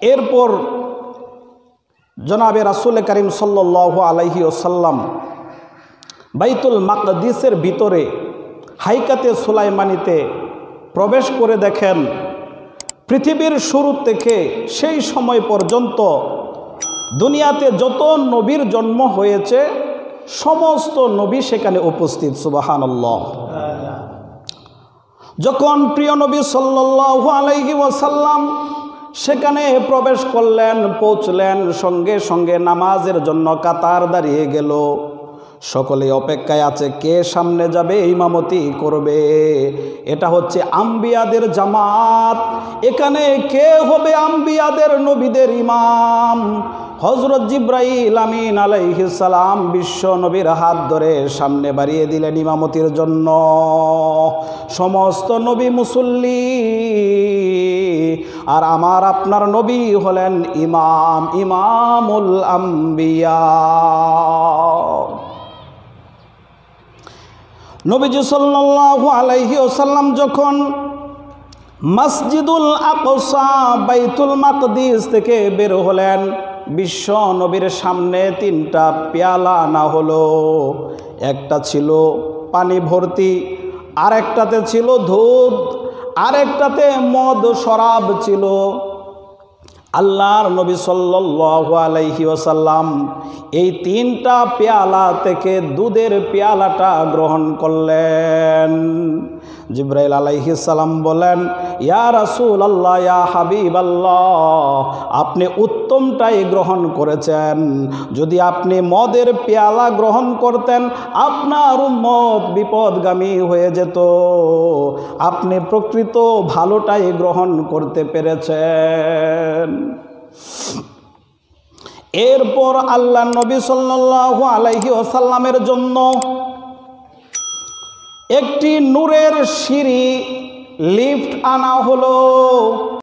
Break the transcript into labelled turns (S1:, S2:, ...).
S1: এরপর জনাবে রাসূল করিম সাল্লাল্লাহু আলাইহি ওয়াসাল্লাম বাইতুল মাকদিসের ভিতরে হাইকাতে সুলাইমানিতে প্রবেশ করে দেখেন পৃথিবীর শুরু থেকে সেই সময় পর্যন্ত দুনিয়াতে যত নবীর জন্ম হয়েছে সমস্ত নবী সেখানে উপস্থিত। সুবহানাল্লাহ। যখন প্রিয় নবী সাল্লাল্লাহু আলাইহি ওয়াসাল্লাম সেখানে প্রবেশ করলেন, পৌঁছলেন, সঙ্গে সঙ্গে নামাজের জন্য কাতার দাঁড়িয়ে গেল। সকলে অপেক্ষায় আছে কে সামনে যাবে, ইমামতি করবে। এটা হচ্ছে আম্বিয়াদের জামাত। এখানে কে হবে আম্বিয়াদের নবীদের ইমাম? হযরত জিবরাইল আমিন আলাইহিস সালাম বিশ্ব নবীর হাত ধরে সামনে বাড়িয়ে দিলেন ইমামতির জন্য। সমস্ত নবী মুসল্লি, আর আমার আপনার নবী হলেন ইমাম, ইমামুল আম্বিয়া। নবীজি সাল্লাল্লাহু আলাইহি ওয়াসাল্লাম যখন মসজিদুল আকসা বাইতুল মাকদিস থেকে বের হলেন, বিশ্ব নবীর সামনে তিনটা পেয়ালা আনা হলো। একটা ছিল পানি ভর্তি, আরেকটাতে ছিল দুধ, আরেকটাতে মদ শরাব ছিল। আল্লাহর নবী সাল্লাল্লাহু আলাইহি ওয়াসাল্লাম এই তিনটা পেয়ালা থেকে দুধের পেয়ালাটা গ্রহণ করলেন। জিবরাইল আলাইহিস সালাম বলেন, ইয়া রাসূলুল্লাহ, ইয়া হাবিবাল্লাহ, আপনি উত্তমটাই গ্রহণ করেছেন। যদি আপনি মদের পেয়ালা গ্রহণ করতেন আপনার উম্মত বিপদগামী হয়ে যেত। আপনি প্রকৃত ভালোটাই গ্রহণ করতে পেরেছেন। এরপর আল্লাহ নবী সাল্লাল্লাহু আলাইহি ওয়াসাল্লামের জন্য একটি নূরের সিঁড়ি লিফট আনা হলো।